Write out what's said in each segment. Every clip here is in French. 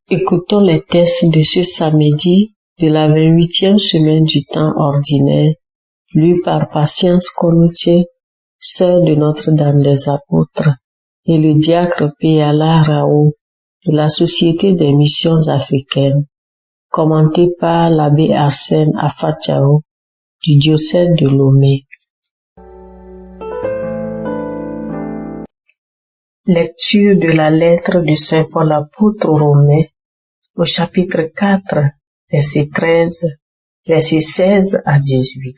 Écoutons les textes de ce samedi de la 28e semaine du temps ordinaire, lu par Patience Konuche, sœur de Notre-Dame des Apôtres, et le diacre Péala Rao de la Société des Missions Africaines, commenté par l'abbé Arsène Afachao du diocèse de Lomé. Lecture de la lettre de Saint Paul apôtre aux Romains, au chapitre 4, verset 13, verset 16 à 18.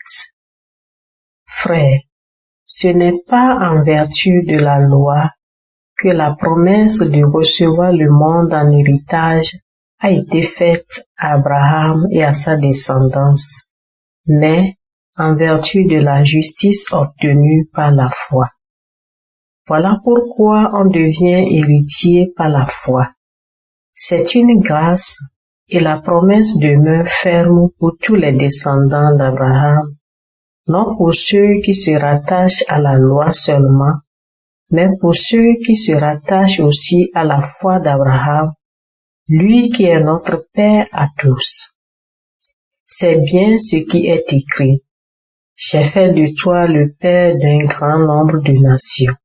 Frères, ce n'est pas en vertu de la loi que la promesse de recevoir le monde en héritage a été faite à Abraham et à sa descendance, mais en vertu de la justice obtenue par la foi. Voilà pourquoi on devient héritier par la foi. C'est une grâce et la promesse demeure ferme pour tous les descendants d'Abraham, non pour ceux qui se rattachent à la loi seulement, mais pour ceux qui se rattachent aussi à la foi d'Abraham, lui qui est notre Père à tous. C'est bien ce qui est écrit. J'ai fait de toi le Père d'un grand nombre de nations.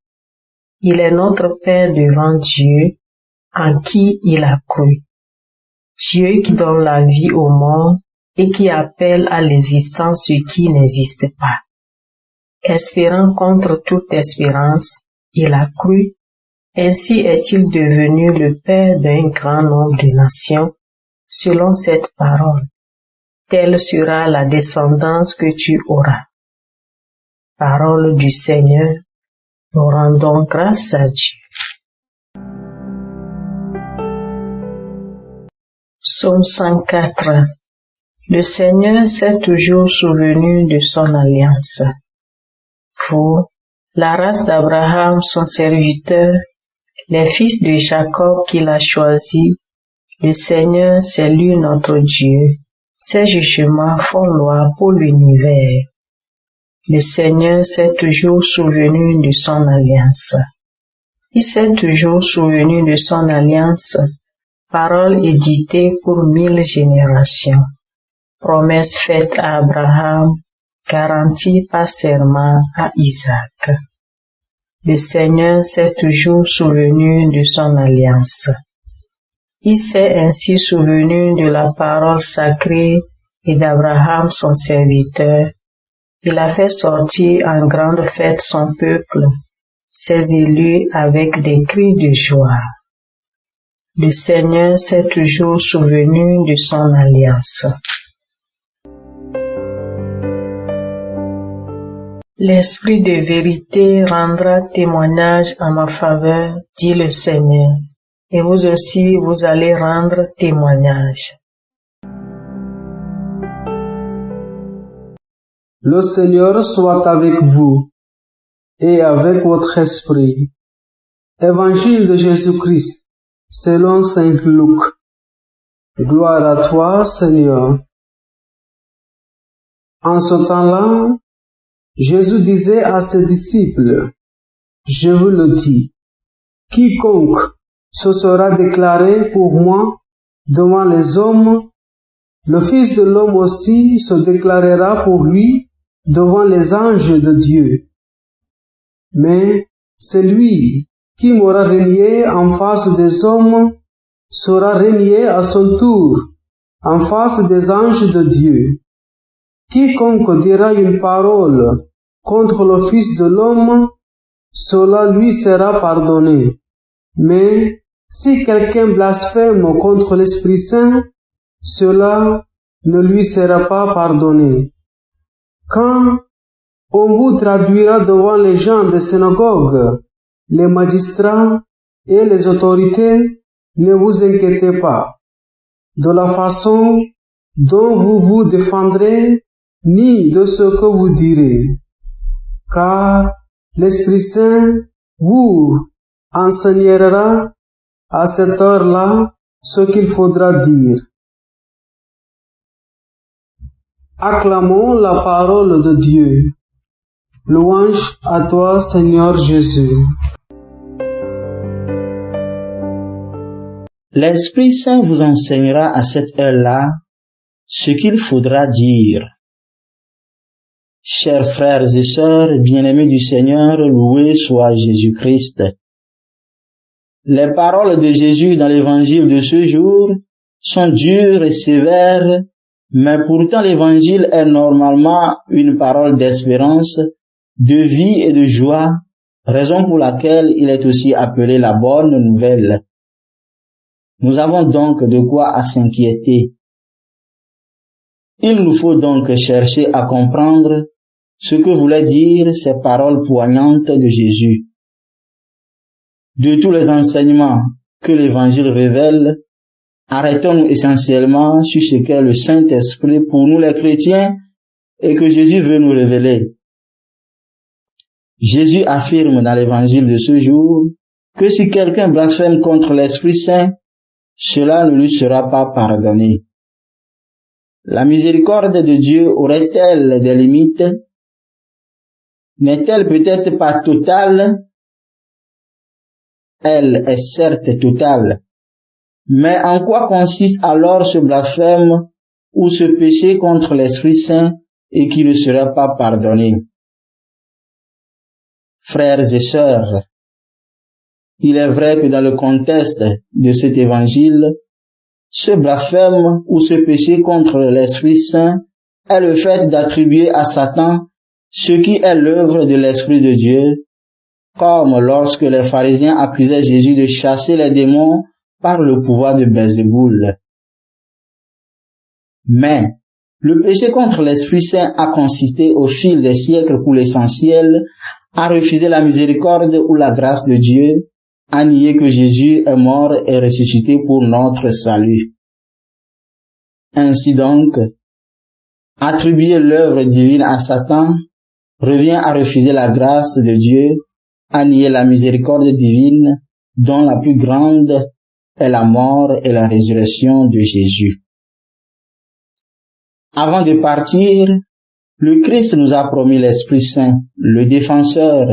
Il est notre Père devant Dieu, en qui il a cru. Dieu qui donne la vie au monde et qui appelle à l'existence ce qui n'existe pas. Espérant contre toute espérance, il a cru, ainsi est-il devenu le Père d'un grand nombre de nations, selon cette parole. Telle sera la descendance que tu auras. Parole du Seigneur, nous rendons grâce à Dieu. Psaume 104. Le Seigneur s'est toujours souvenu de son alliance. Vous, la race d'Abraham, son serviteur, les fils de Jacob qu'il a choisis, le Seigneur, c'est lui notre Dieu. Ses jugements font loi pour l'univers. Le Seigneur s'est toujours souvenu de son alliance. Il s'est toujours souvenu de son alliance. Parole éditée pour 1000 générations. Promesse faite à Abraham, garantie par serment à Isaac. Le Seigneur s'est toujours souvenu de son alliance. Il s'est ainsi souvenu de la parole sacrée et d'Abraham son serviteur. Il a fait sortir en grande fête son peuple, ses élus avec des cris de joie. Le Seigneur s'est toujours souvenu de son alliance. L'Esprit de vérité rendra témoignage en ma faveur, dit le Seigneur, et vous aussi vous allez rendre témoignage. Le Seigneur soit avec vous et avec votre esprit. Évangile de Jésus-Christ selon saint Luc. Gloire à toi, Seigneur. En ce temps-là, Jésus disait à ses disciples, « Je vous le dis, quiconque se sera déclaré pour moi devant les hommes, le Fils de l'homme aussi se déclarera pour lui devant les anges de Dieu. Mais celui qui m'aura renié en face des hommes sera renié à son tour en face des anges de Dieu. Quiconque dira une parole contre le Fils de l'homme, cela lui sera pardonné. Mais si quelqu'un blasphème contre l'Esprit Saint, cela ne lui sera pas pardonné. Quand on vous traduira devant les gens des synagogues, les magistrats et les autorités, ne vous inquiétez pas. de la façon dont vous vous défendrez, ni de ce que vous direz, car l'Esprit Saint vous enseignera à cette heure-là ce qu'il faudra dire. Acclamons la parole de Dieu. Louange à toi, Seigneur Jésus. L'Esprit Saint vous enseignera à cette heure-là ce qu'il faudra dire. Chers frères et sœurs, bien-aimés du Seigneur, loué soit Jésus-Christ. Les paroles de Jésus dans l'évangile de ce jour sont dures et sévères, mais pourtant l'évangile est normalement une parole d'espérance, de vie et de joie, raison pour laquelle il est aussi appelé la bonne nouvelle. Nous avons donc de quoi s'inquiéter. Il nous faut donc chercher à comprendre ce que voulaient dire ces paroles poignantes de Jésus. De tous les enseignements que l'Évangile révèle, arrêtons-nous essentiellement sur ce qu'est le Saint-Esprit pour nous les chrétiens et que Jésus veut nous révéler. Jésus affirme dans l'Évangile de ce jour que si quelqu'un blasphème contre l'Esprit Saint, cela ne lui sera pas pardonné. La miséricorde de Dieu aurait-elle des limites? N'est-elle peut-être pas totale? Elle est certes totale. Mais en quoi consiste alors ce blasphème ou ce péché contre l'Esprit Saint et qui ne sera pas pardonné? Frères et sœurs, il est vrai que dans le contexte de cet évangile, ce blasphème ou ce péché contre l'Esprit Saint est le fait d'attribuer à Satan ce qui est l'œuvre de l'Esprit de Dieu, comme lorsque les pharisiens accusaient Jésus de chasser les démons par le pouvoir de Belzéboul. Mais le péché contre l'Esprit Saint a consisté au fil des siècles pour l'essentiel à refuser la miséricorde ou la grâce de Dieu, à nier que Jésus est mort et ressuscité pour notre salut. Ainsi donc, attribuer l'œuvre divine à Satan revient à refuser la grâce de Dieu, à nier la miséricorde divine, dont la plus grande est la mort et la résurrection de Jésus. Avant de partir, le Christ nous a promis l'Esprit Saint, le défenseur,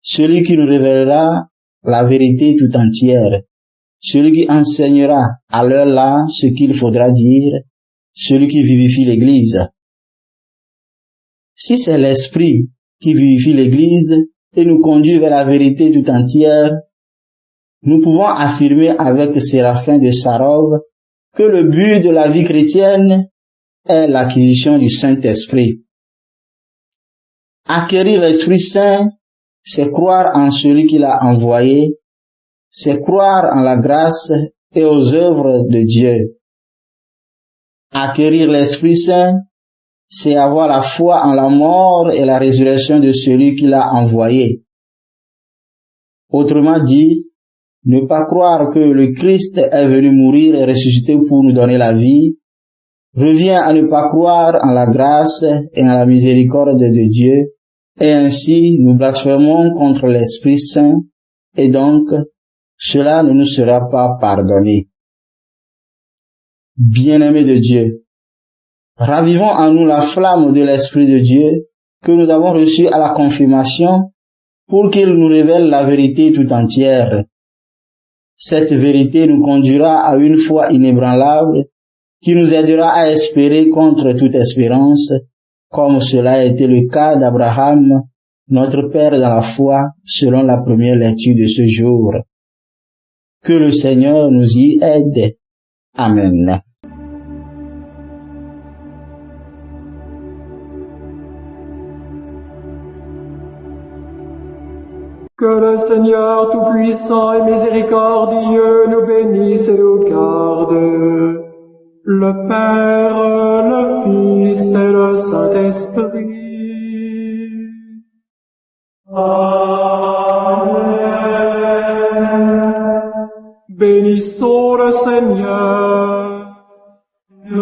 celui qui nous révélera la vérité tout entière, celui qui enseignera à l'heure-là ce qu'il faudra dire, celui qui vivifie l'Église. Si c'est l'Esprit qui vivifie l'Église et nous conduit vers la vérité tout entière, nous pouvons affirmer avec Séraphin de Sarov que le but de la vie chrétienne est l'acquisition du Saint-Esprit. Acquérir l'Esprit Saint, c'est croire en celui qui l'a envoyé, c'est croire en la grâce et aux œuvres de Dieu. Acquérir l'Esprit Saint, c'est avoir la foi en la mort et la résurrection de celui qui l'a envoyé. Autrement dit, ne pas croire que le Christ est venu mourir et ressusciter pour nous donner la vie, revient à ne pas croire en la grâce et en la miséricorde de Dieu, et ainsi nous blasphémons contre l'Esprit Saint, et donc cela ne nous sera pas pardonné. Bien-aimés de Dieu, ravivons en nous la flamme de l'Esprit de Dieu que nous avons reçue à la confirmation pour qu'il nous révèle la vérité tout entière. Cette vérité nous conduira à une foi inébranlable qui nous aidera à espérer contre toute espérance, comme cela a été le cas d'Abraham, notre Père dans la foi, selon la première lecture de ce jour. Que le Seigneur nous y aide. Amen. Que le Seigneur Tout-Puissant et Miséricordieux nous bénisse et nous garde, le Père, le Fils et le Saint-Esprit. Amen. Bénissons le Seigneur. Suivez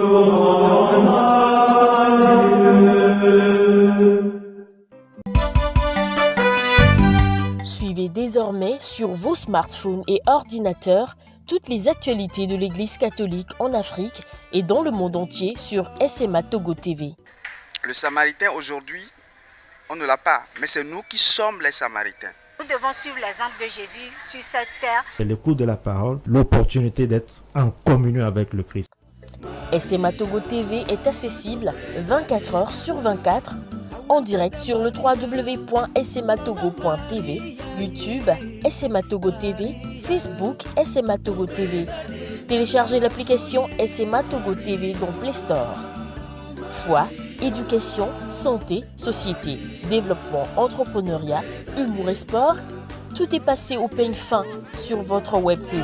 désormais sur vos smartphones et ordinateurs toutes les actualités de l'Église catholique en Afrique et dans le monde entier sur SMA Togo TV. Le Samaritain aujourd'hui, on ne l'a pas, mais c'est nous qui sommes les Samaritains. Nous devons suivre l'exemple de Jésus sur cette terre. L'écoute de la parole, l'opportunité d'être en communion avec le Christ. SMA Togo TV est accessible 24 heures sur 24 en direct sur le www.smatogo.tv, YouTube SMA Togo TV, Facebook SMA Togo TV. Téléchargez l'application SMA Togo TV dans Play Store. Foi, éducation, santé, société, développement, entrepreneuriat, humour et sport, tout est passé au peigne fin sur votre web TV.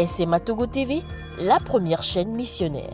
SMA Togo TV, la première chaîne missionnaire.